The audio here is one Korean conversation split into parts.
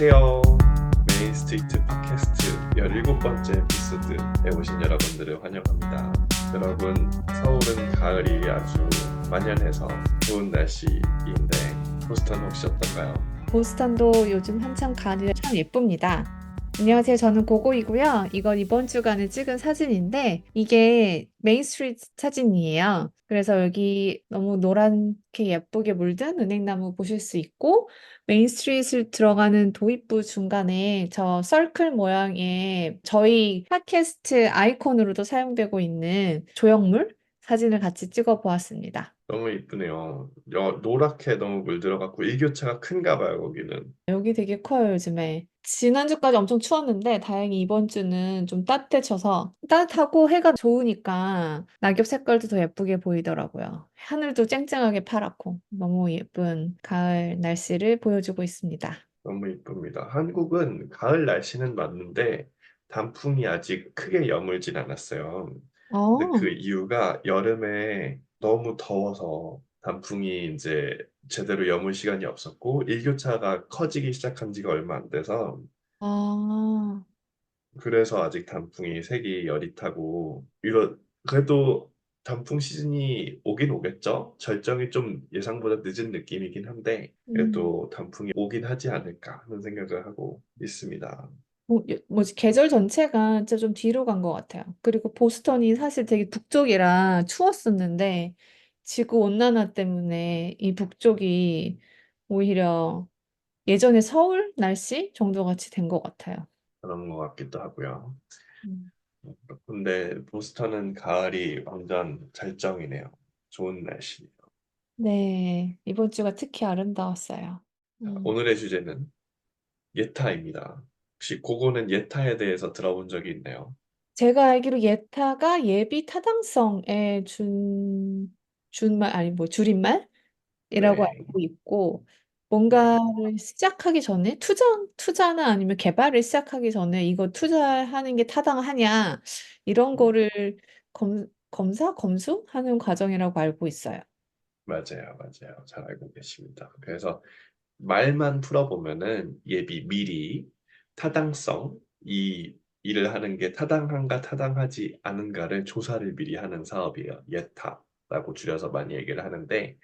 안녕하세요. 메인스트리트 팟캐스트 17번째 에피소드에 오신 여러분들을 환영합니다. 여러분, 서울은 가을이 아주 만연해서 좋은 날씨인데 보스턴 혹시 어떤가요? 보스턴도 요즘 한창 가을이라 참 예쁩니다. 안녕하세요. 저는 고고이고요. 이건 이번 주간에 찍은 사진인데 이게 메인 스트리트 사진이에요. 그래서 여기 너무 노랗게 예쁘게 물든 은행나무 보실 수 있고 메인 스트리트를 들어가는 도입부 중간에 저 서클 모양의 저희 팟캐스트 아이콘으로도 사용되고 있는 조형물 사진을 같이 찍어 보았습니다. 너무 이쁘네요. 노랗게 너무 물들어갖고 일교차가 큰가 봐요, 거기는. 여기 되게 커요, 요즘에. 지난주까지 엄청 추웠는데, 다행히 이번 주는 좀 따뜻해져서, 따뜻하고 해가 좋으니까 낙엽 색깔도 더 예쁘게 보이더라고요. 하늘도 쨍쨍하게 파랗고, 너무 예쁜 가을 날씨를 보여주고 있습니다. 너무 이쁩니다. 한국은 가을 날씨는 맞는데 단풍이 아직 크게 여물진 않았어요. 근데 그 어, 이유가 여름에 너무 더워서 단풍이 이제 제대로 여물 시간이 없었고 일교차가 커지기 시작한 지가 얼마 안 돼서 아, 그래서 아직 단풍이 색이 여릿하고 그래도 단풍 시즌이 오긴 오겠죠. 절정이 좀 예상보다 늦은 느낌이긴 한데 음. 그래도 단풍이 오긴 하지 않을까 하는 생각을 하고 있습니다. 뭐지, 계절 전체가 진짜 좀 뒤로 간 것 같아요. 그리고 보스턴이 사실 되게 북쪽이라 추웠었는데, 지구 온난화 때문에 이 북쪽이 오히려 예전에 서울 날씨 정도 같이 된 것 같아요. 그런 것 같기도 하고요. 음. 근데 보스턴은 가을이 완전 절정이네요. 좋은 날씨. 네, 이번 주가 특히 아름다웠어요. 음. 오늘의 주제는 예타입니다. 혹시 그거는 예타에 대해서 들어본 적이 있나요? 제가 알기로 예타가 예비 타당성의 준말, 아니 뭐 줄임말이라고 네. 알고 있고, 네. 뭔가를 시작하기 전에 투자나 아니면 개발을 시작하기 전에 이거 투자하는 게 타당하냐, 이런 음, 거를 검수하는 과정이라고 알고 있어요. 맞아요, 맞아요. 잘 알고 계십니다. 그래서 말만 풀어보면은 예비, 미리, 타당성, 이 일을 하는 게 타당한가 타당하지 않은가를 조사를 미리 하는 사업이에요. 예타라고 줄여서 많이 얘기를 하는데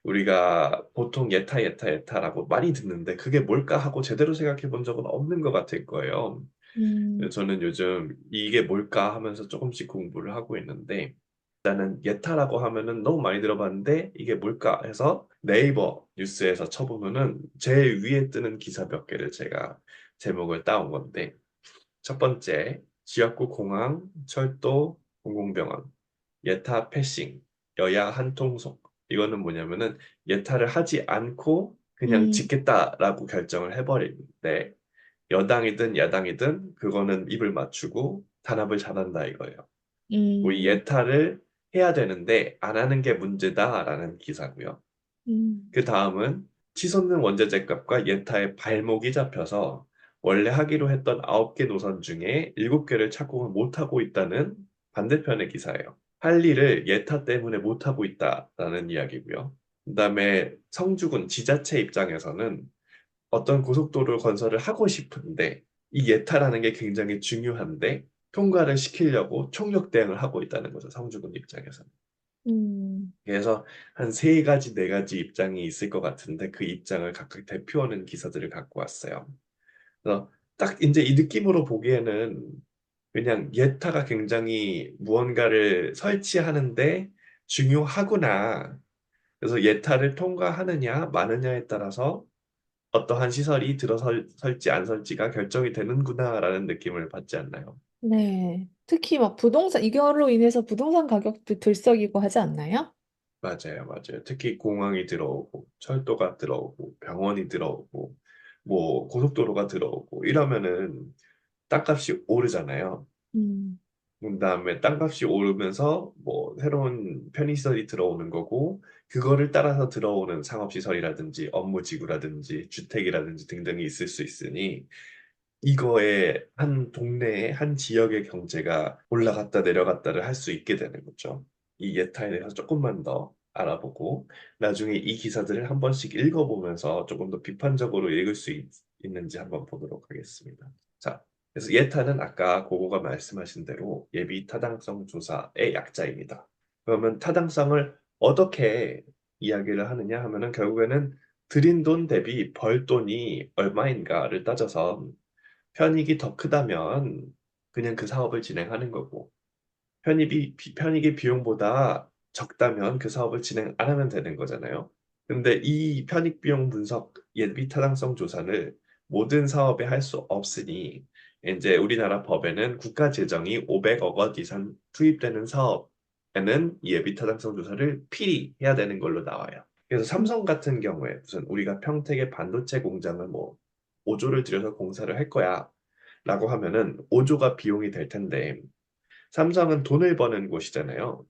우리가 보통 예타, 예타, 예타라고 많이 듣는데 그게 뭘까 하고 제대로 생각해 본 적은 없는 것 같을 거예요. 음, 저는 요즘 이게 뭘까 하면서 조금씩 공부를 하고 있는데 일단은 예타라고 하면은 너무 많이 들어봤는데 이게 뭘까 해서 네이버 뉴스에서 쳐보면은 제일 위에 뜨는 기사 몇 개를 제가 제목을 따온 건데 첫 번째 지역구 공항, 철도, 공공병원, 예타 패싱, 여야 한통속. 이거는 뭐냐면은 예타를 하지 않고 그냥 음, 짓겠다라고 결정을 해버리는데 여당이든 야당이든 그거는 입을 맞추고 단합을 잘한다 이거예요. 뭐이 음, 예타를 해야 되는데 안 하는 게 문제다라는 기사고요. 음, 그 다음은 치솟는 원자재 값과 예타의 발목이 잡혀서 원래 하기로 했던 9개 노선 중에 7개를 착공을 못하고 있다는 반대편의 기사예요. 할 일을 예타 때문에 못하고 있다라는 이야기고요. 그다음에 성주군 지자체 입장에서는 어떤 고속도로 건설을 하고 싶은데 이 예타라는 게 굉장히 중요한데 통과를 시키려고 총력 대응을 하고 있다는 거죠. 성주군 입장에서는. 음, 그래서 한 세 가지, 네 가지 입장이 있을 것 같은데 그 입장을 각각 대표하는 기사들을 갖고 왔어요. 그래서 딱 이제 이 느낌으로 보기에는 그냥 예타가 굉장히 무언가를 설치하는데 중요하구나. 그래서 예타를 통과하느냐 마느냐에 따라서 어떠한 시설이 들어설지 안 설지가 결정이 되는구나라는 느낌을 받지 않나요? 네. 특히 막 부동산, 이거로 인해서 부동산 가격도 들썩이고 하지 않나요? 맞아요, 맞아요. 특히 공항이 들어오고, 철도가 들어오고, 병원이 들어오고, 뭐, 고속도로가 들어오고, 이러면은 땅값이 오르잖아요. 음, 그다음에 땅값이 오르면서 뭐, 새로운 편의시설이 들어오는 거고, 그거를 따라서 들어오는 상업시설이라든지, 업무지구라든지, 주택이라든지 등등이 있을 수 있으니, 이거에 한 동네의 한 지역의 경제가 올라갔다 내려갔다를 할 수 있게 되는 거죠. 이 예타에 대해서 조금만 더 알아보고 나중에 이 기사들을 한 번씩 읽어보면서 조금 더 비판적으로 읽을 수 있는지 한번 보도록 하겠습니다. 자, 그래서 예타는 아까 고고가 말씀하신 대로 예비 타당성 조사의 약자입니다. 그러면 타당성을 어떻게 이야기를 하느냐 하면은 결국에는 들인 돈 대비 벌 돈이 얼마인가를 따져서 편익이 더 크다면 그냥 그 사업을 진행하는 거고 편익이 비용보다 적다면 그 사업을 진행 안 하면 되는 거잖아요. 근데 이 편익 비용 분석 예비 타당성 조사를 모든 사업에 할 수 없으니 이제 우리나라 법에는 국가 재정이 500억 원 이상 투입되는 사업에는 예비 타당성 조사를 필히 해야 되는 걸로 나와요. 그래서 삼성 같은 경우에 무슨 우리가 평택의 반도체 공장을 뭐 5조를 들여서 공사를 할 거야 라고 하면은 5조가 비용이 될 텐데 삼성은 돈을 버는 곳이잖아요.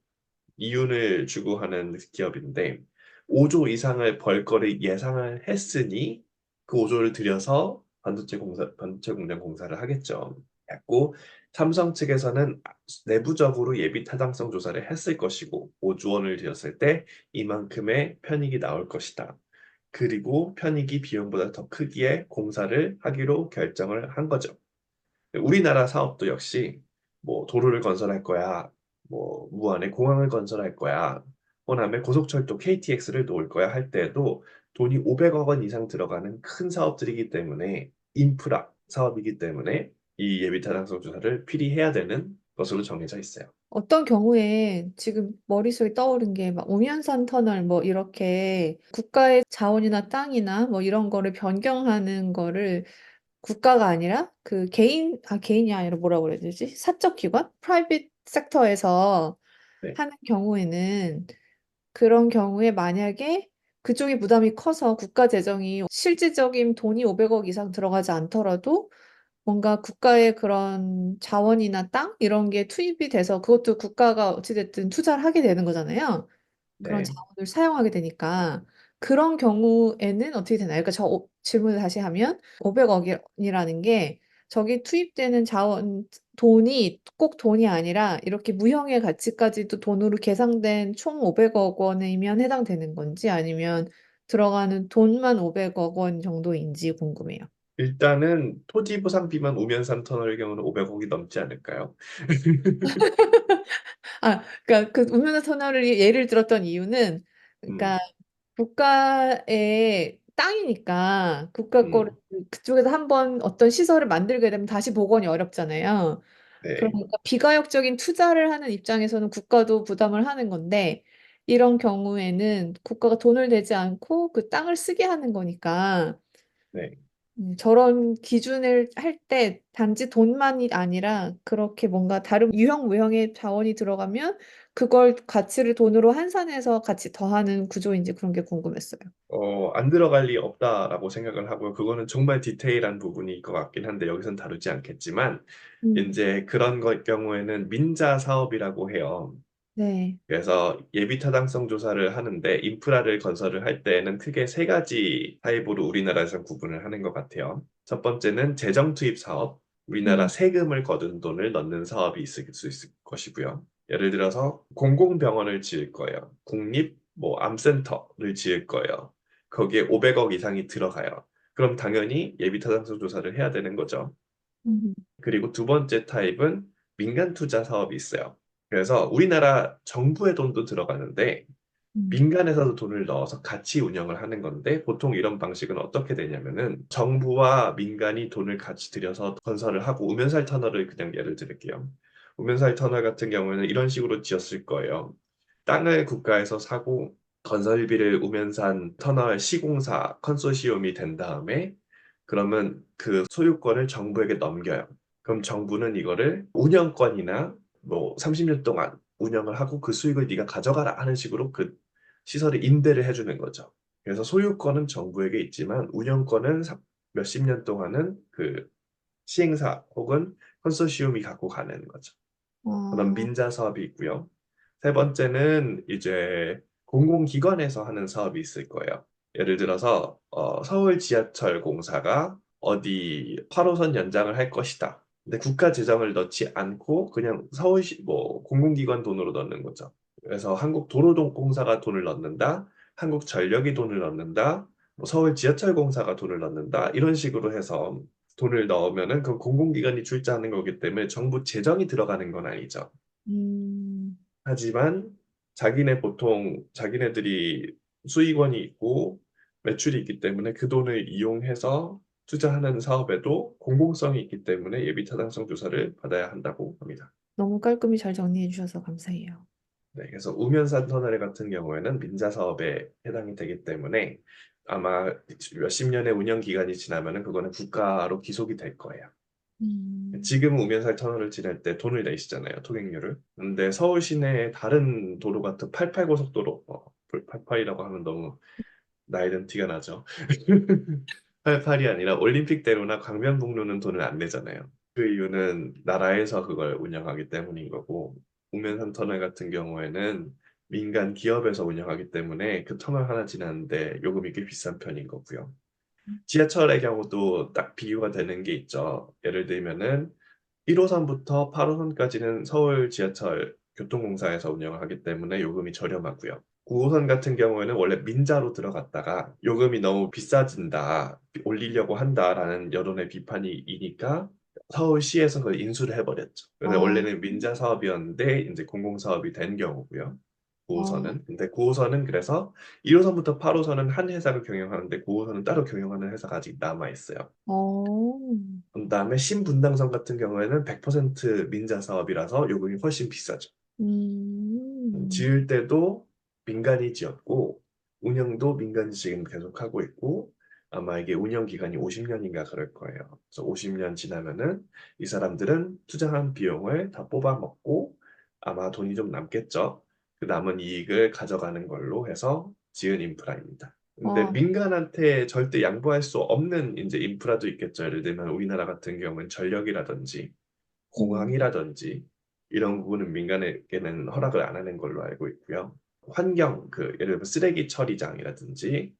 이윤을 추구하는 기업인데 5조 이상을 벌 거를 예상을 했으니 그 5조를 들여서 반도체 공장 공사를 하겠죠. 했고 삼성 측에서는 내부적으로 예비 타당성 조사를 했을 것이고 5조 원을 들였을 때 이만큼의 편익이 나올 것이다. 그리고 편익이 비용보다 더 크기에 공사를 하기로 결정을 한 거죠. 우리나라 사업도 역시 뭐 도로를 건설할 거야, 뭐 무안에 공항을 건설할 거야, 호남에 고속철도 KTX를 놓을 거야 할 때에도 돈이 500억 원 이상 들어가는 큰 사업들이기 때문에 인프라 사업이기 때문에 이 예비타당성 조사를 필히 해야 되는 것으로 정해져 있어요. 어떤 경우에 지금 머릿속에 떠오른 게 막 우면산 터널 뭐 이렇게 국가의 자원이나 땅이나 뭐 이런 거를 변경하는 거를 국가가 아니라 그 개인이 아니라 뭐라고 그래야 되지? 사적 기관? 프라이빗 섹터에서 네, 하는 경우에는 그런 경우에 만약에 그쪽이 부담이 커서 국가 재정이 실질적인 돈이 500억 이상 들어가지 않더라도 뭔가 국가의 그런 자원이나 땅 이런 게 투입이 돼서 그것도 국가가 어찌됐든 투자를 하게 되는 거잖아요. 그런 네. 자원을 사용하게 되니까 그런 경우에는 어떻게 되나요? 그러니까 질문을 다시 하면 500억이라는 게 저기 투입되는 자원 돈이 꼭 돈이 아니라 이렇게 무형의 가치까지도 돈으로 계상된 총 500억 원이면 해당되는 건지 아니면 들어가는 돈만 500억 원 정도인지 궁금해요. 일단은 토지 보상비만 우면산 터널의 경우는 500억이 넘지 않을까요? 그러니까 그 운명의 터널을 예를 들었던 이유는, 그러니까 음, 국가의 땅이니까 국가 거를 음, 그쪽에서 한번 어떤 시설을 만들게 되면 다시 복원이 어렵잖아요. 네. 그러니까 비가역적인 투자를 하는 입장에서는 국가도 부담을 하는 건데, 이런 경우에는 국가가 돈을 내지 않고 그 땅을 쓰게 하는 거니까 네. 저런 기준을 할 때 단지 돈만이 아니라 그렇게 뭔가 다른 유형 무형의 자원이 들어가면 그걸 가치를 돈으로 환산해서 같이 더하는 구조인지 그런 게 궁금했어요. 안 들어갈 리 없다라고 생각을 하고요. 그거는 정말 디테일한 부분일 것 같긴 한데 여기선 다루지 않겠지만 음, 이제 그런 경우에는 민자 사업이라고 해요. 네. 그래서 예비 타당성 조사를 하는데 인프라를 건설을 할 때에는 크게 세 가지 타입으로 우리나라에서 구분을 하는 것 같아요. 첫 번째는 재정 투입 사업, 우리나라 음, 세금을 거둔 돈을 넣는 사업이 있을 수 있을 것이고요. 예를 들어서 공공병원을 지을 거예요. 국립 뭐 암센터를 지을 거예요. 거기에 500억 이상이 들어가요. 그럼 당연히 예비 타당성 조사를 해야 되는 거죠. 음, 그리고 두 번째 타입은 민간 투자 사업이 있어요. 그래서 우리나라 정부의 돈도 들어가는데 음, 민간에서도 돈을 넣어서 같이 운영을 하는 건데 보통 이런 방식은 어떻게 되냐면은 정부와 민간이 돈을 같이 들여서 건설을 하고 우면살 터널을 그냥 예를 들을게요. 우면살 터널 같은 경우에는 이런 식으로 지었을 거예요. 땅을 국가에서 사고 건설비를 우면산 터널 시공사 컨소시엄이 된 다음에 그러면 그 소유권을 정부에게 넘겨요. 그럼 정부는 이거를 운영권이나 뭐 30년 동안 운영을 하고 그 수익을 네가 가져가라 하는 식으로 그 시설을 임대를 해주는 거죠. 그래서 소유권은 정부에게 있지만 운영권은 몇십 년 동안은 그 시행사 혹은 컨소시엄이 갖고 가는 거죠. 그런 아, 민자 사업이 있고요. 세 번째는 이제 공공기관에서 하는 사업이 있을 거예요. 예를 들어서 서울 지하철 공사가 어디 8호선 연장을 할 것이다. 근데 국가 재정을 넣지 않고 그냥 서울시 뭐 공공기관 돈으로 넣는 거죠. 그래서 한국도로공사가 돈을 넣는다, 한국전력이 돈을 넣는다, 뭐 서울 지하철공사가 돈을 넣는다 이런 식으로 해서 돈을 넣으면은 그 공공기관이 출자하는 거기 때문에 정부 재정이 들어가는 건 아니죠. 음, 하지만 보통 자기네들이 수익원이 있고 매출이 있기 때문에 그 돈을 이용해서 투자하는 사업에도 공공성이 있기 때문에 예비타당성 조사를 받아야 한다고 합니다. 너무 깔끔히 잘 정리해 주셔서 감사해요. 네, 그래서 우면산 터널 같은 경우에는 민자 사업에 해당이 되기 때문에 아마 몇십 년의 운영 기간이 지나면은 그거는 국가로 기속이 될 거예요. 음, 지금 우면산 터널을 지날 때 돈을 내시잖아요, 통행료를. 근데 서울 시내의 다른 도로 같은 88고속도로, 88이라고 하면 너무 나이 든 티가 나죠. 88이 아니라 올림픽대로나 광명북로는 돈을 안 내잖아요. 그 이유는 나라에서 그걸 운영하기 때문인 거고, 우면산 터널 같은 경우에는 민간 기업에서 운영하기 때문에 그 터널 하나 지나는데 요금이 꽤 비싼 편인 거고요. 지하철의 경우도 딱 비유가 되는 게 있죠. 예를 들면은 1호선부터 8호선까지는 서울 지하철 교통공사에서 운영을 하기 때문에 요금이 저렴하고요. 9호선 같은 경우에는 원래 민자로 들어갔다가 요금이 너무 비싸진다, 올리려고 한다라는 여론의 비판이 이니까 서울시에서 그걸 인수를 해버렸죠. 근데 아, 원래는 민자 사업이었는데 이제 공공사업이 된 경우고요. 어, 9호선은. 근데 9호선은 그래서 1호선부터 8호선은 한 회사를 경영하는데 9호선은 따로 경영하는 회사가 아직 남아 있어요. 어, 그다음에 신분당선 같은 경우에는 100% 민자 사업이라서 요금이 훨씬 비싸죠. 음, 지을 때도 민간이 지었고 운영도 민간이 지금 계속 하고 있고 아마 이게 운영 기간이 50년인가 그럴 거예요. 그래서 50년 지나면은 이 사람들은 투자한 비용을 다 뽑아 먹고 아마 돈이 좀 남겠죠. 그 남은 이익을 가져가는 걸로 해서 지은 인프라입니다. 근데 와, 민간한테 절대 양보할 수 없는 이제 인프라도 있겠죠. 예를 들면 우리나라 같은 경우는 전력이라든지 음, 공항이라든지 이런 부분은 민간에게는 허락을 안 하는 걸로 알고 있고요. 환경, 예를 들면 쓰레기 처리장이라든지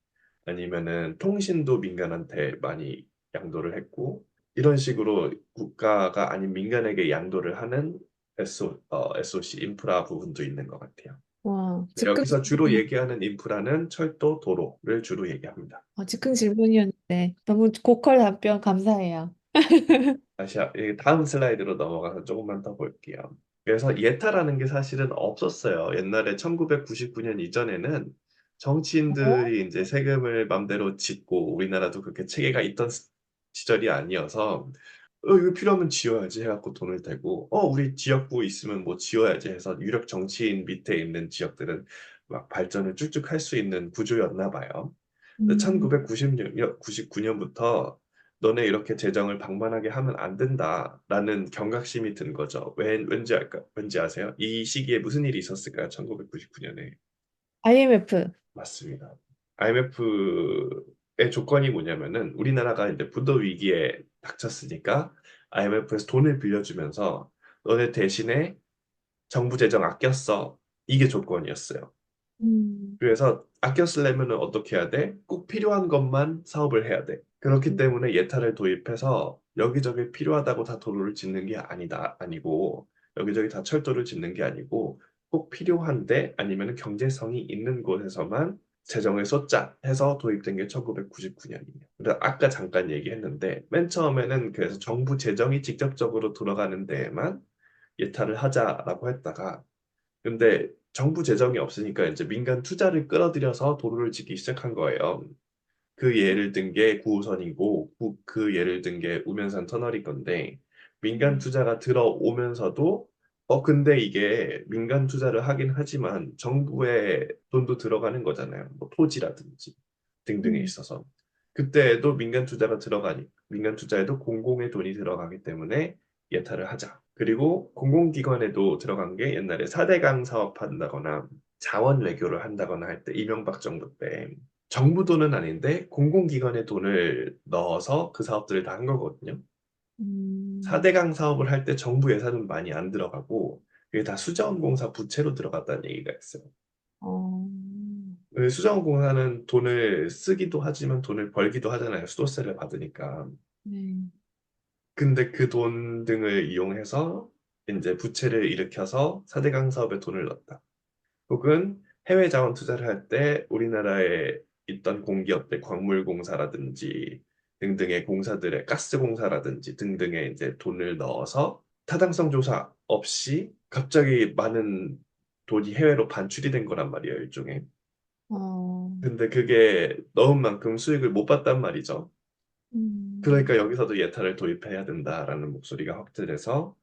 아니면은 통신도 민간한테 많이 양도를 했고 이런 식으로 국가가 아닌 민간에게 양도를 하는 SOC 인프라 부분도 있는 것 같아요. 와, 여기서 주로 얘기하는 인프라는 철도, 도로를 주로 얘기합니다. 즉흥 질문이었는데 너무 고퀄 답변 감사해요. 다음 슬라이드로 넘어가서 조금만 더 볼게요. 그래서 예타라는 게 사실은 없었어요. 옛날에 1999년 이전에는 어? 정치인들이 이제 세금을 맘대로 짓고 우리나라도 그렇게 체계가 있던 시절이 아니어서 이거 필요하면 지어야지 해갖고 돈을 대고 우리 지역구 있으면 뭐 지어야지 해서 유력 정치인 밑에 있는 지역들은 막 발전을 쭉쭉 할 수 있는 구조였나 봐요. 음, 1990년, 99년부터 너네 이렇게 재정을 방만하게 하면 안 된다라는 경각심이 든 거죠. 왠지 아세요? 이 시기에 무슨 일이 있었을까요? 1999년에. IMF. 맞습니다. IMF의 조건이 뭐냐면은 우리나라가 이제 부도 위기에 닥쳤으니까 IMF에서 돈을 빌려주면서 너네 대신에 정부 재정 아꼈어. 이게 조건이었어요. 음, 그래서 아껴 쓰려면 어떻게 해야 돼? 꼭 필요한 것만 사업을 해야 돼. 그렇기 때문에 예타를 도입해서 여기저기 필요하다고 다 도로를 짓는 게 아니고 여기저기 다 철도를 짓는 게 아니고 꼭 필요한데 아니면 경제성이 있는 곳에서만 재정을 쏟자 해서 도입된 게 1999년이에요. 그래서 아까 잠깐 얘기했는데 맨 처음에는 그래서 정부 재정이 직접적으로 돌아가는 데에만 예타를 하자라고 했다가 근데 정부 재정이 없으니까 이제 민간 투자를 끌어들여서 도로를 짓기 시작한 거예요. 그 예를 든 게 9호선이고 그 예를 든 게 우면산 터널일 건데 민간 투자가 들어오면서도 근데 이게 민간 투자를 하긴 하지만 정부의 돈도 들어가는 거잖아요. 뭐 토지라든지 등등에 음, 있어서 그때에도 민간 투자가 들어가니 민간 투자에도 공공의 돈이 들어가기 때문에 예타를 하자. 그리고 공공기관에도 들어간 게 옛날에 4대강 사업한다거나 자원 외교를 한다거나 할 때 이명박 정부 때 정부 돈은 아닌데 공공기관의 돈을 넣어서 그 사업들을 다 한 거거든요. 음, 4대강 사업을 할 때 정부 예산은 많이 안 들어가고 그게 다 수자원공사 부채로 들어갔다는 얘기가 있어요. 어, 그 수자원공사는 돈을 쓰기도 하지만 돈을 벌기도 하잖아요. 수도세를 받으니까. 네. 근데 그 돈 등을 이용해서 이제 부채를 일으켜서 4대강 사업에 돈을 넣었다. 혹은 해외 자원 투자를 할 때 우리나라의 있던 공기업들, 광물공사라든지 등등의 공사들의 가스공사라든지 등등의 이제 돈을 넣어서 타당성 조사 없이 갑자기 많은 돈이 해외로 반출이 된 거란 말이에요, 일종의. 어, 근데 그게 넣은 만큼 수익을 못 봤단 말이죠. 음, 그러니까 여기서도 예타를 도입해야 된다라는 목소리가 확대돼서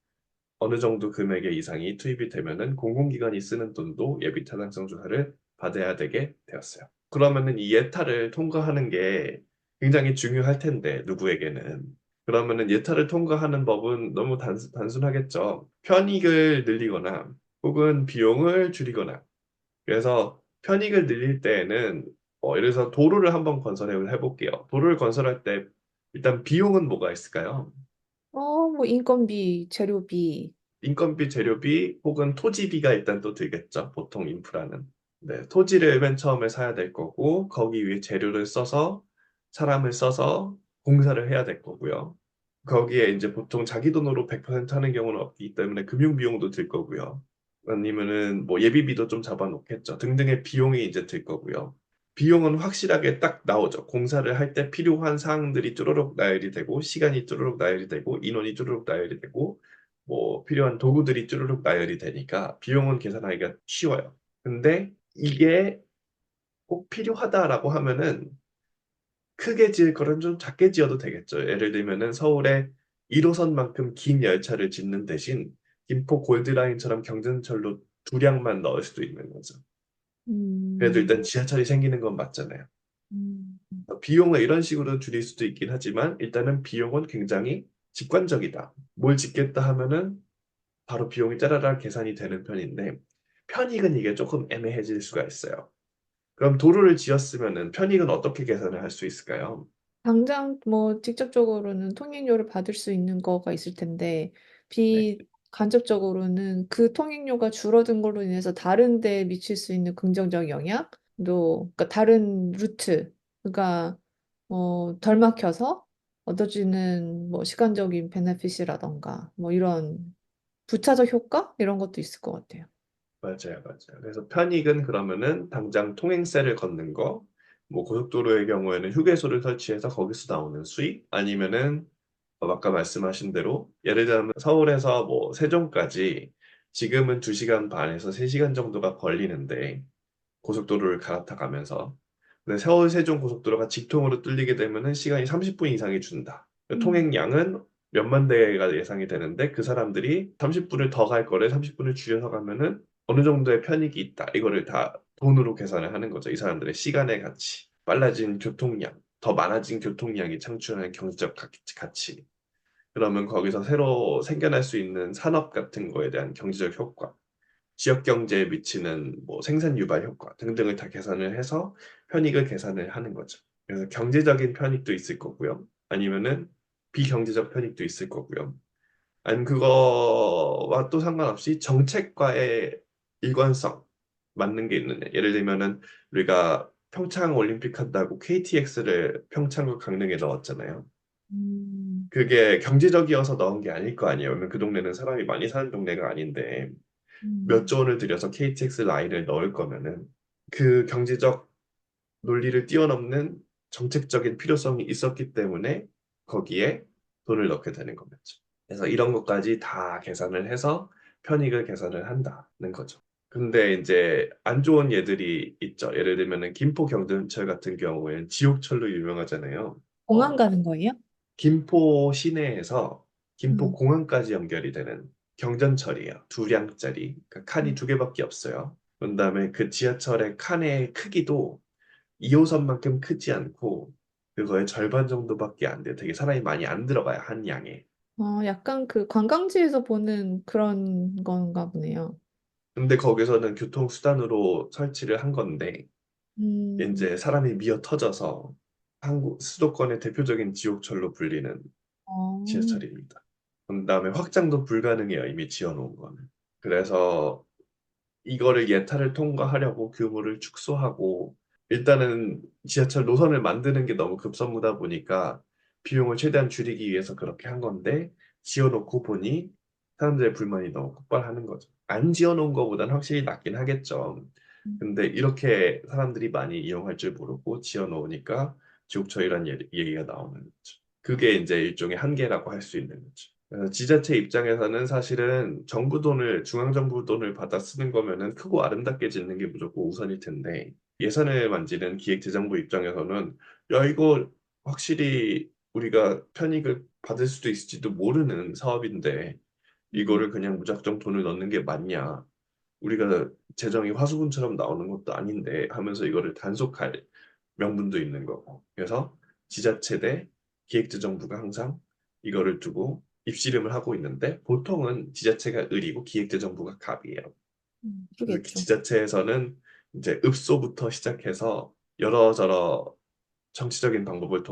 어느 정도 금액의 이상이 투입이 되면은 공공기관이 쓰는 돈도 예비 타당성 조사를 받아야 되게 되었어요. 그러면은 이 예타를 통과하는 게 굉장히 중요할 텐데 누구에게는 그러면은 예타를 통과하는 법은 너무 단순하겠죠. 편익을 늘리거나 혹은 비용을 줄이거나 그래서 편익을 늘릴 때에는 예를 들어서 도로를 한번 건설해 볼게요. 도로를 건설할 때 일단 비용은 뭐가 있을까요? 뭐 인건비, 재료비. 인건비, 재료비 혹은 토지비가 일단 또 들겠죠. 보통 인프라는. 네, 토지를 맨 처음에 사야 될 거고 거기 위에 재료를 써서 사람을 써서 공사를 해야 될 거고요. 거기에 이제 보통 자기 돈으로 100% 하는 경우는 없기 때문에 금융 비용도 들 거고요. 아니면은 뭐 예비비도 좀 잡아놓겠죠. 등등의 비용이 이제 들 거고요. 비용은 확실하게 딱 나오죠. 공사를 할 때 필요한 사항들이 쭈루룩 나열이 되고 시간이 쭈루룩 나열이 되고 인원이 쭈루룩 나열이 되고 뭐 필요한 도구들이 쭈루룩 나열이 되니까 비용은 계산하기가 쉬워요. 근데 이게 꼭 필요하다라고 하면은 크게 지을 거는 좀 작게 지어도 되겠죠. 예를 들면은 서울에 1호선만큼 긴 열차를 짓는 대신 김포 골드라인처럼 경전철로 두 량만 넣을 수도 있는 거죠. 그래도 음, 일단 지하철이 생기는 건 맞잖아요. 음, 비용을 이런 식으로 줄일 수도 있긴 하지만 일단은 비용은 굉장히 직관적이다. 뭘 짓겠다 하면은 바로 비용이 짜라락 계산이 되는 편인데 편익은 이게 조금 애매해질 수가 있어요. 그럼 도로를 지었으면은 편익은 어떻게 계산을 할 수 있을까요? 당장 뭐 직접적으로는 통행료를 받을 수 있는 거가 있을 텐데, 네, 비간접적으로는 그 통행료가 줄어든 걸로 인해서 다른 데에 미칠 수 있는 긍정적 영향도, 그러니까 다른 루트, 그러니까 덜 막혀서 얻어지는 뭐 시간적인 베네핏이라던가 뭐 이런 부차적 효과 이런 것도 있을 것 같아요. 맞아요, 맞아요. 그래서 편익은 그러면은 당장 통행세를 걷는 거, 뭐 고속도로의 경우에는 휴게소를 설치해서 거기서 나오는 수익, 아니면은 아까 말씀하신 대로 예를 들면 서울에서 뭐 세종까지 지금은 2시간 반에서 3시간 정도가 걸리는데 고속도로를 갈아타가면서. 근데 서울 세종 고속도로가 직통으로 뚫리게 되면은 시간이 30분 이상이 준다. 음. 통행량은 몇만 대가 예상이 되는데 그 사람들이 30분을 더 갈 거를 30분을 줄여서 가면은 어느 정도의 편익이 있다. 이거를 다 돈으로 계산을 하는 거죠. 이 사람들의 시간의 가치, 빨라진 교통량, 더 많아진 교통량이 창출하는 경제적 가치. 그러면 거기서 새로 생겨날 수 있는 산업 같은 거에 대한 경제적 효과. 지역 경제에 미치는 뭐 생산 유발 효과 등등을 다 계산을 해서 편익을 계산을 하는 거죠. 그래서 경제적인 편익도 있을 거고요. 아니면은 비경제적 편익도 있을 거고요. 아니면 그거와 또 상관없이 정책과의 일관성 맞는 게 있느냐. 예를 들면은 우리가 평창 올림픽 한다고 KTX를 평창과 강릉에 넣었잖아요. 음, 그게 경제적이어서 넣은 게 아닐 거 아니에요. 왜냐면 그 동네는 사람이 많이 사는 동네가 아닌데 몇 조 음. 원을 들여서 KTX 라인을 넣을 거면은 그 경제적 논리를 뛰어넘는 정책적인 필요성이 있었기 때문에 거기에 돈을 넣게 되는 거겠죠. 그래서 이런 것까지 다 계산을 해서 편익을 계산을 한다는 거죠. 근데 이제 안 좋은 예들이 있죠. 예를 들면은 김포 경전철 같은 경우에는 지옥철로 유명하잖아요. 공항 가는 거예요? 김포 시내에서 김포 음, 공항까지 연결이 되는 경전철이에요. 2량짜리. 그러니까 칸이 음. 2개밖에 없어요. 그다음에 그 지하철의 칸의 크기도 2호선만큼 크지 않고 그거의 절반 정도밖에 안 돼요. 되게 사람이 많이 안 들어가요. 한 양에. 약간 그 관광지에서 보는 그런 건가 보네요. 근데 거기서는 교통수단으로 설치를 한 건데 음, 이제 사람이 미어 터져서 한국 수도권의 대표적인 지옥철로 불리는 어, 지하철입니다. 그다음에 확장도 불가능해요. 이미 지어놓은 거는. 그래서 이거를 예타를 통과하려고 규모를 축소하고 일단은 지하철 노선을 만드는 게 너무 급선무다 보니까 비용을 최대한 줄이기 위해서 그렇게 한 건데 지어놓고 보니 사람들의 불만이 너무 폭발하는 거죠. 안 지어놓은 거보단 확실히 낫긴 하겠죠. 근데 이렇게 사람들이 많이 이용할 줄 모르고 지어 놓으니까 지옥철이라는 얘기가 나오는 거죠. 그게 이제 일종의 한계라고 할 수 있는 거죠. 그래서 지자체 입장에서는 사실은 정부 돈을, 중앙정부 돈을 받아 쓰는 거면은 크고 아름답게 짓는 게 무조건 우선일 텐데, 예산을 만지는 기획재정부 입장에서는 야, 이거 확실히 우리가 편익을 받을 수도 있을지도 모르는 사업인데 음, 이거를 그냥 무작정 돈을 넣는 게 맞냐? 우리가 재정이 화수분처럼 나오는 것도 아닌데 하면서 이거를 단속할 명분도 있는 거고. 그래서 지자체 대 기획재정부가 항상 이거를 두고 입씨름을 하고 있는데 보통은 지자체가 을이고 기획재정부가 갑이에요. 그래서 그러겠죠. 지자체에서는 이제 읍소부터 시작해서 여러저러 정치적인 방법을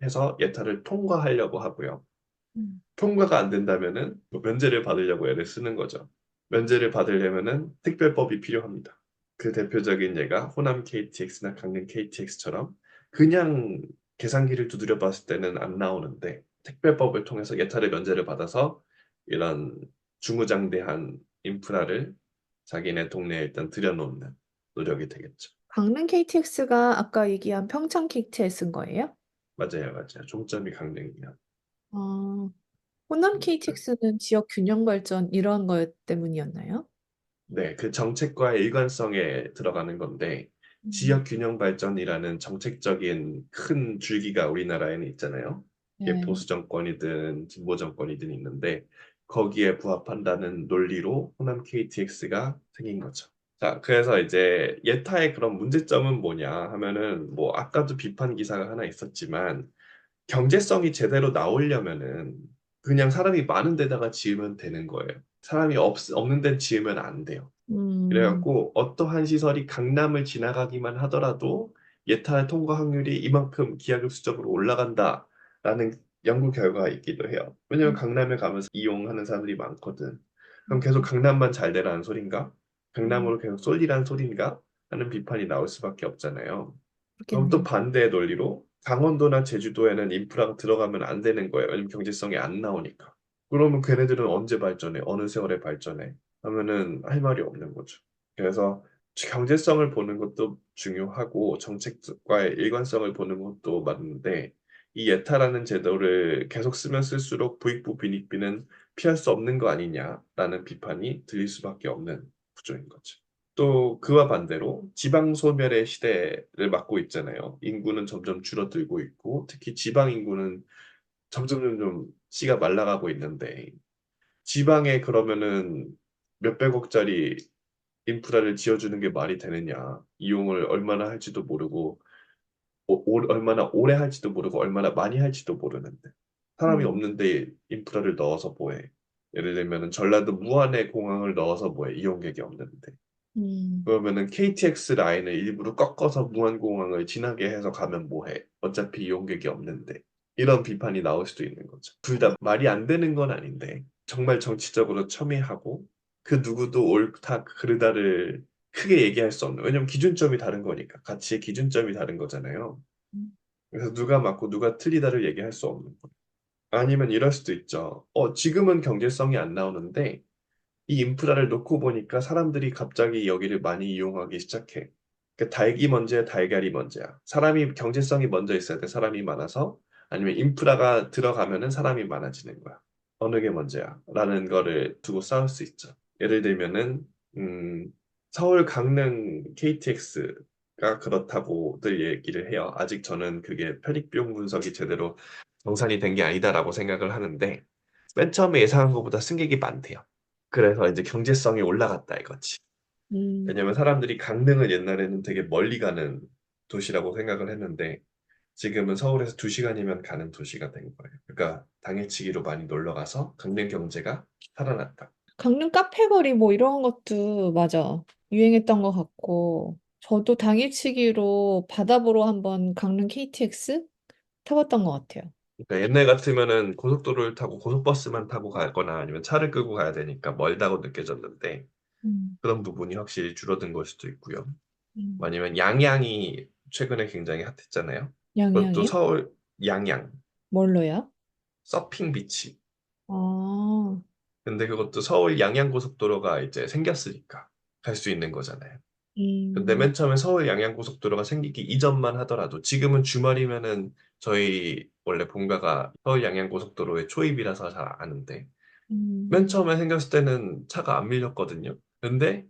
해서 예탈을 통과하려고 하고요. 음, 통과가 안 된다면은 뭐 면제를 받으려고 애를 쓰는 거죠. 면제를 받으려면은 특별법이 필요합니다. 그 대표적인 예가 호남 KTX나 강릉 KTX처럼 그냥 계산기를 두드려 봤을 때는 안 나오는데 특별법을 통해서 예탈의 면제를 받아서 이런 중구장대한 인프라를 자기네 동네에 일단 들여놓는 노력이 되겠죠. 강릉 KTX가 아까 얘기한 평창 KTX인 거예요? 맞아요, 맞아요. 종점이 강릉이야. 아, 호남 KTX는 지역 균형 발전 이런 것 때문이었나요? 네, 그 정책과의 일관성에 들어가는 건데, 음, 지역 균형 발전이라는 정책적인 큰 줄기가 우리나라에는 있잖아요. 이게 네. 보수 정권이든 진보 정권이든 있는데, 거기에 부합한다는 논리로 호남 KTX가 생긴 거죠. 자, 그래서 이제 예타의 그런 문제점은 뭐냐 하면은, 뭐, 아까도 비판 기사가 하나 있었지만, 경제성이 제대로 나오려면은 그냥 사람이 많은 데다가 지으면 되는 거예요. 사람이 없는 데 지으면 안 돼요. 음, 그래갖고 어떠한 시설이 강남을 지나가기만 하더라도 예탈 통과 확률이 이만큼 기하급수적으로 올라간다라는 연구 결과가 있기도 해요. 왜냐면 음, 강남에 가면서 이용하는 사람들이 많거든. 그럼 계속 음, 강남만 잘 되라는 소린가? 음, 강남으로 계속 쏠리라는 소린가? 하는 비판이 나올 수밖에 없잖아요. 그럼 또 그렇겠네요. 반대의 논리로 강원도나 제주도에는 인프라가 들어가면 안 되는 거예요. 왜냐면 경제성이 안 나오니까. 그러면 걔네들은 언제 발전해? 어느 세월에 발전해? 하면은 할 말이 없는 거죠. 그래서 경제성을 보는 것도 중요하고 정책과의 일관성을 보는 것도 맞는데 이 예타라는 제도를 계속 쓰면 쓸수록 부익부 빈익빈은 피할 수 없는 거 아니냐라는 비판이 들릴 수밖에 없는 구조인 거죠. 또 그와 반대로 지방 소멸의 시대를 맞고 있잖아요. 인구는 점점 줄어들고 있고 특히 지방 인구는 점점 씨가 말라가고 있는데 지방에 그러면은 몇백억짜리 인프라를 지어주는 게 말이 되느냐. 이용을 얼마나 할지도 모르고 얼마나 오래 할지도 모르고 얼마나 많이 할지도 모르는데 사람이 음, 없는데 인프라를 넣어서 뭐해. 예를 들면은 전라도 무안에 공항을 넣어서 뭐해. 이용객이 없는데. 음, 그러면은 KTX 라인을 일부러 꺾어서 무안공항을 지나게 해서 가면 뭐해? 어차피 이용객이 없는데. 이런 비판이 나올 수도 있는 거죠. 둘 다 말이 안 되는 건 아닌데 정말 정치적으로 첨예하고 그 누구도 옳다 그르다를 크게 얘기할 수 없는. 왜냐면 기준점이 다른 거니까. 가치의 기준점이 다른 거잖아요. 음, 그래서 누가 맞고 누가 틀리다를 얘기할 수 없는 거예요. 아니면 이럴 수도 있죠. 지금은 경제성이 안 나오는데 이 인프라를 놓고 보니까 사람들이 갑자기 여기를 많이 이용하기 시작해. 그 닭이 먼저야, 달걀이 먼저야. 사람이 경제성이 먼저 있어야 돼. 사람이 많아서 아니면 인프라가 들어가면은 사람이 많아지는 거야. 어느 게 먼저야? 라는 거를 두고 싸울 수 있죠. 예를 들면은 서울 강릉 KTX가 그렇다고들 얘기를 해요. 아직 저는 그게 편익비용 분석이 제대로 정산이 된 게 아니다라고 생각을 하는데 맨 처음에 예상한 것보다 승객이 많대요. 그래서 이제 경제성이 올라갔다 이거지. 음. 왜냐면 사람들이 강릉을 옛날에는 되게 멀리 가는 도시라고 생각을 했는데 지금은 서울에서 2시간이면 가는 도시가 된 거예요. 그러니까 당일치기로 많이 놀러 가서 강릉 경제가 살아났다. 강릉 카페거리 뭐 이런 것도 맞아. 유행했던 것 같고. 저도 당일치기로 바다 보러 한번 강릉 KTX 타봤던 것 같아요. 그러니까 옛날 같으면은 고속도로를 타고 고속버스만 타고 가거나 아니면 차를 끌고 가야 되니까 멀다고 느껴졌는데 음, 그런 부분이 확실히 줄어든 걸 수도 있고요. 음. 아니면 양양이 최근에 굉장히 핫했잖아요. 그것도 양양이요? 서울 양양 뭘로요? 서핑 비치. 아, 근데 그것도 서울 양양고속도로가 이제 생겼으니까 갈 수 있는 거잖아요. 근데 음, 맨 처음에 서울 양양고속도로가 생기기 이전만 하더라도 지금은 주말이면은 저희 원래 본가가 서울 양양고속도로의 초입이라서 잘 아는데 맨 음, 처음에 생겼을 때는 차가 안 밀렸거든요. 근데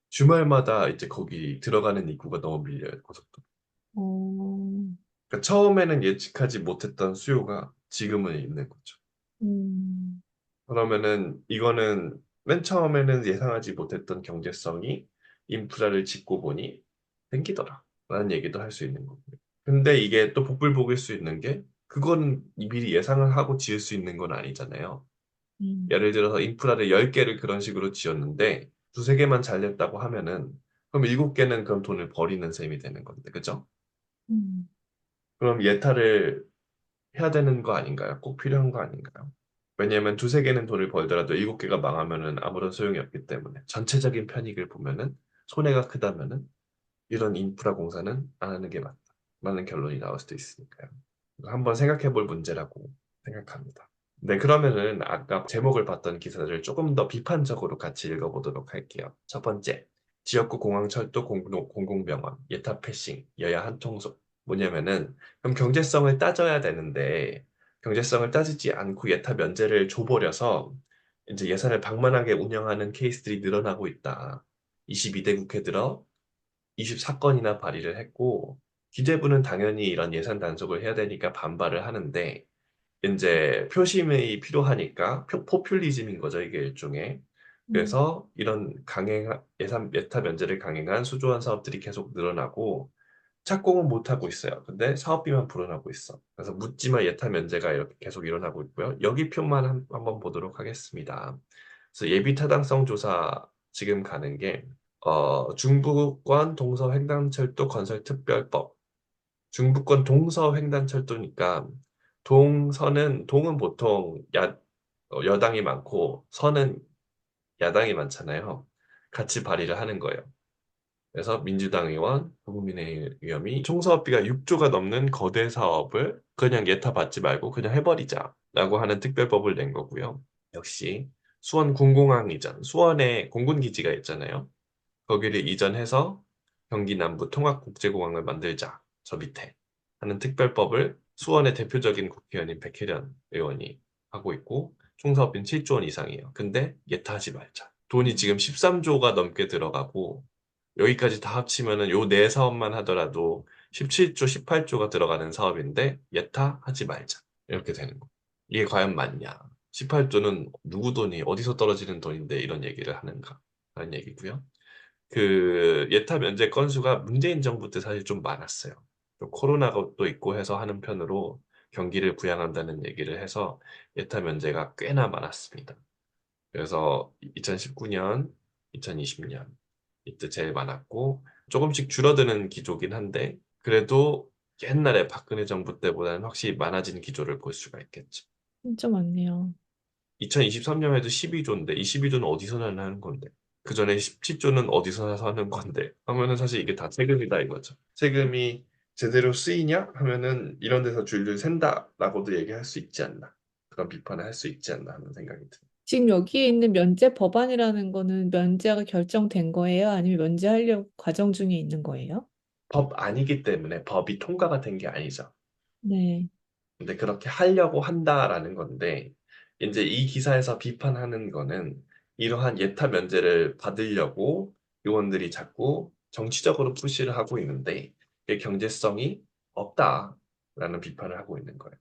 주말마다 이제 거기 들어가는 입구가 너무 밀려요, 고속도로. 어, 그러니까 처음에는 예측하지 못했던 수요가 지금은 있는 거죠. 음, 그러면은 이거는 맨 처음에는 예상하지 못했던 경제성이 인프라를 짓고 보니 생기더라. 라는 얘기도 할 수 있는 거고요. 근데 이게 또 복불복일 수 있는 게 그거는 미리 예상을 하고 지을 수 있는 건 아니잖아요. 음, 예를 들어서 인프라를 10개를 그런 식으로 지었는데 두세 개만 잘 됐다고 하면은 그럼 7개는 그럼 돈을 버리는 셈이 되는 건데, 그죠? 음, 그럼 예탈을 해야 되는 거 아닌가요? 꼭 필요한 거 아닌가요? 왜냐하면 두세 개는 돈을 벌더라도 7개가 망하면은 아무런 소용이 없기 때문에 전체적인 편익을 보면은 손해가 크다면은 이런 인프라 공사는 안 하는 게 맞다. 라는 결론이 나올 수도 있으니까요. 한번 생각해 볼 문제라고 생각합니다. 네, 그러면은 아까 제목을 봤던 기사를 조금 더 비판적으로 같이 읽어보도록 할게요. 첫 번째, 지역구 공항철도 공공병원, 예타 패싱, 여야 한통속. 뭐냐면은, 그럼 경제성을 따져야 되는데, 경제성을 따지지 않고 예타 면제를 줘버려서, 이제 예산을 방만하게 운영하는 케이스들이 늘어나고 있다. 22대 국회 들어 24건이나 발의를 했고, 기재부는 당연히 이런 예산 단속을 해야 되니까 반발을 하는데, 이제 표심이 필요하니까 포퓰리즘인 거죠, 이게 일종의. 음, 그래서 이런 예산 예타 면제를 강행한 수조한 사업들이 계속 늘어나고 착공은 못 하고 있어요. 근데 사업비만 불어나고 있어. 그래서 묻지마 예타 면제가 이렇게 계속 일어나고 있고요. 여기 표만 한번 보도록 하겠습니다. 그래서 예비 타당성 조사 지금 가는 게 중부권 동서횡단철도 건설특별법. 중부권 동서횡단철도니까 동은 보통 여당이 많고 서는 야당이 많잖아요. 같이 발의를 하는 거예요. 그래서 민주당 의원, 국민의힘 의원이 총사업비가 6조가 넘는 거대 사업을 그냥 예타 받지 말고 그냥 해버리자라고 하는 특별법을 낸 거고요. 역시 수원 군공항 이전, 수원에 공군기지가 있잖아요. 거기를 이전해서 경기 남부 통합국제공항을 만들자. 저 밑에 하는 특별법을 수원의 대표적인 국회의원인 백혜련 의원이 하고 있고 총사업비는 7조 원 이상이에요. 근데 예타하지 말자. 돈이 지금 13조가 넘게 들어가고 여기까지 다 합치면은 요 네 사업만 하더라도 17조, 18조가 들어가는 사업인데 예타하지 말자. 이렇게 되는 거. 이게 과연 맞냐? 18조는 누구 돈이 어디서 떨어지는 돈인데 이런 얘기를 하는가? 라는 얘기고요. 그 예타 면제 건수가 문재인 정부 때 사실 좀 많았어요. 좀 코로나가 또 있고 해서 하는 편으로 경기를 부양한다는 얘기를 해서 예타 면제가 꽤나 많았습니다. 그래서 2019년, 2020년 이때 제일 많았고 조금씩 줄어드는 기조긴 한데 그래도 옛날에 박근혜 정부 때보다는 확실히 많아진 기조를 볼 수가 있겠죠. 진짜 많네요. 2023년에도 12조인데 이 12조는 어디서 나는 건데 그 전에 17조는 어디서 나서 하는 건데 하면은 사실 이게 다 세금이다 이거죠. 세금이 제대로 쓰이냐 하면은 이런 데서 줄줄 샌다라고도 얘기할 수 있지 않나. 그런 비판을 할 수 있지 않나 하는 생각이 듭니다. 지금 여기에 있는 면제 법안이라는 거는 면제가 결정된 거예요? 아니면 면제하려고 과정 중에 있는 거예요? 법 아니기 때문에 법이 통과가 된 게 아니죠. 네. 근데 그렇게 하려고 한다라는 건데, 이제 이 기사에서 비판하는 거는 이러한 예타 면제를 받으려고 요원들이 자꾸 정치적으로 푸시를 하고 있는데, 이게 경제성이 없다라는 비판을 하고 있는 거예요.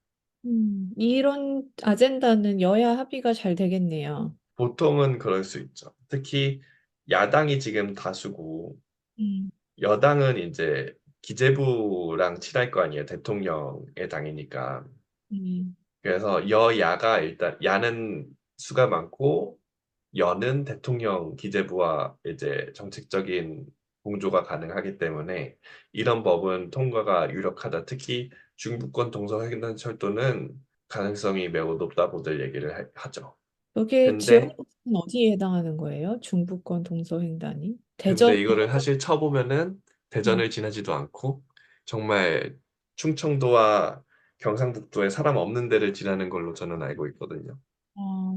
이런 아젠다는 여야 합의가 잘 되겠네요. 보통은 그럴 수 있죠. 특히 야당이 지금 다수고, 음, 여당은 이제 기재부랑 친할 거 아니에요. 대통령의 당이니까. 음, 그래서 여야가 일단 야는 수가 많고 여는 대통령 기재부와 이제 정책적인 공조가 가능하기 때문에 이런 법은 통과가 유력하다. 특히 중부권 동서횡단철도는 가능성이 매우 높다고들 얘기를 하죠. 여기에 지역은 근데 어디에 해당하는 거예요? 중부권 동서횡단이? 대전, 근데 이거를 사실 쳐보면은 음, 대전을 지나지도 않고 정말 충청도와 경상북도에 사람 없는 데를 지나는 걸로 저는 알고 있거든요. 어,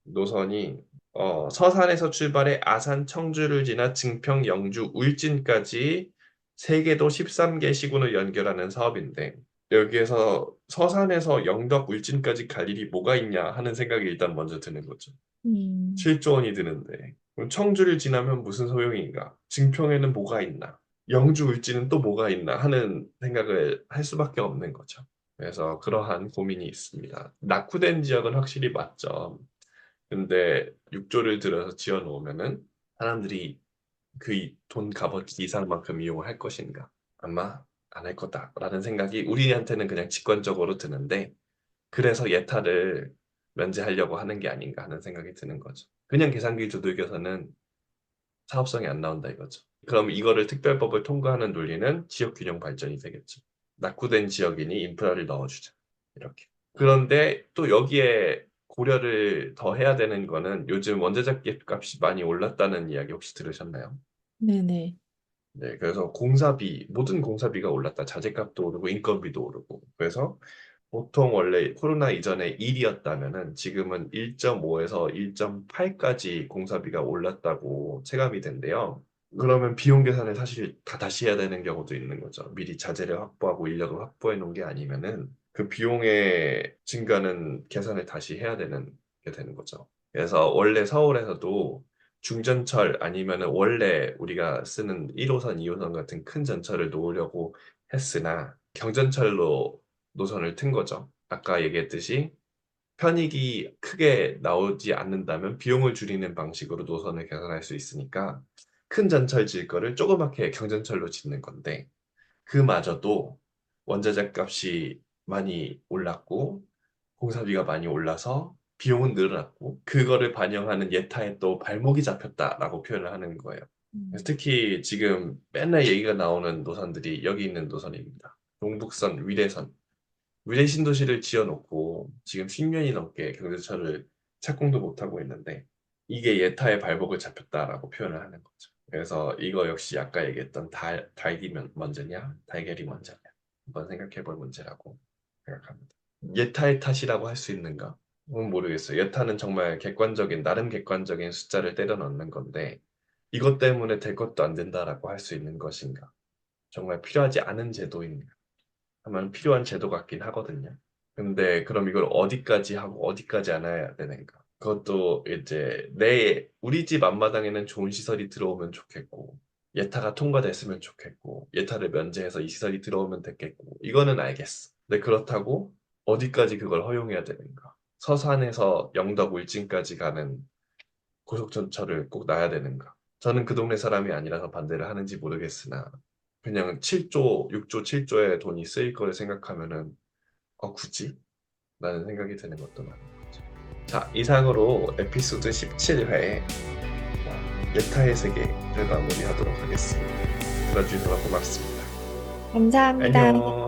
노선이 서산에서 출발해 아산, 청주를 지나 증평, 영주, 울진까지 세계도 13개 시군을 연결하는 사업인데 여기에서 서산에서 영덕, 울진까지 갈 일이 뭐가 있냐 하는 생각이 일단 먼저 드는 거죠. 음, 7조 원이 드는데 그럼 청주를 지나면 무슨 소용인가? 증평에는 뭐가 있나? 영주, 울진은 또 뭐가 있나 하는 생각을 할 수밖에 없는 거죠. 그래서 그러한 고민이 있습니다. 낙후된 지역은 확실히 맞죠. 근데 6조를 들여서 지어 놓으면은 사람들이 그 돈 값어치 이상만큼 이용을 할 것인가? 아마 안 할 거다라는 생각이 우리한테는 그냥 직관적으로 드는데 그래서 예타를 면제하려고 하는 게 아닌가 하는 생각이 드는 거죠. 그냥 계산기 두들겨서는 사업성이 안 나온다 이거죠. 그럼 이거를 특별법을 통과하는 논리는 지역 균형 발전이 되겠죠. 낙후된 지역이니 인프라를 넣어주자. 이렇게. 그런데 또 여기에 고려를 더 해야 되는 거는 요즘 원자재 값이 많이 올랐다는 이야기 혹시 들으셨나요? 네네. 네, 그래서 공사비, 모든 공사비가 올랐다. 자재값도 오르고 인건비도 오르고. 그래서 보통 원래 코로나 이전에 1이었다면은 지금은 1.5에서 1.8까지 공사비가 올랐다고 체감이 된대요. 그러면 비용 계산을 사실 다 다시 해야 되는 경우도 있는 거죠. 미리 자재를 확보하고 인력을 확보해 놓은 게 아니면은 그 비용의 증가는 계산을 다시 해야 되는 게 되는 거죠. 그래서 원래 서울에서도 중전철 아니면은 원래 우리가 쓰는 1호선, 2호선 같은 큰 전철을 놓으려고 했으나 경전철로 노선을 튼 거죠. 아까 얘기했듯이 편익이 크게 나오지 않는다면 비용을 줄이는 방식으로 노선을 개선할 수 있으니까 큰 전철 질 거를 조그맣게 경전철로 짓는 건데 그마저도 원자재 값이 많이 올랐고 공사비가 많이 올라서 비용은 늘어났고 그거를 반영하는 예타에 또 발목이 잡혔다라고 표현을 하는 거예요. 그래서 음, 특히 지금 맨날 얘기가 나오는 노선들이 여기 있는 노선입니다. 동북선, 위례선. 위례 신도시를 지어놓고 지금 10년이 넘게 경제철을 착공도 못하고 있는데 이게 예타의 발목을 잡혔다라고 표현을 하는 거죠. 그래서 이거 역시 아까 얘기했던 닭이 먼저냐, 달걀이 먼저냐 한번 생각해 볼 문제라고 생각합니다. 예타의 탓이라고 할 수 있는가? 모르겠어요. 예타는 정말 객관적인, 나름 객관적인 숫자를 때려 넣는 건데 이것 때문에 될 것도 안 된다라고 할 수 있는 것인가? 정말 필요하지 않은 제도인가? 하면 필요한 제도 같긴 하거든요. 근데 그럼 이걸 어디까지 하고 어디까지 안 해야 되는가? 그것도 이제 우리 집 앞마당에는 좋은 시설이 들어오면 좋겠고 예타가 통과됐으면 좋겠고 예타를 면제해서 이 시설이 들어오면 됐겠고 이거는 알겠어. 근데 그렇다고 어디까지 그걸 허용해야 되는가? 서산에서 영덕 울진까지 가는 고속전철을 꼭 놔야 되는가? 저는 그 동네 사람이 아니라서 반대를 하는지 모르겠으나 그냥 7조, 6조, 7조의 돈이 쓰일 거를 생각하면은 굳이? 라는 생각이 드는 것도 많은 거죠. 자, 이상으로 에피소드 17회 예타의 세계를 마무리하도록 하겠습니다. 들어주셔서 고맙습니다. 감사합니다. 안녕.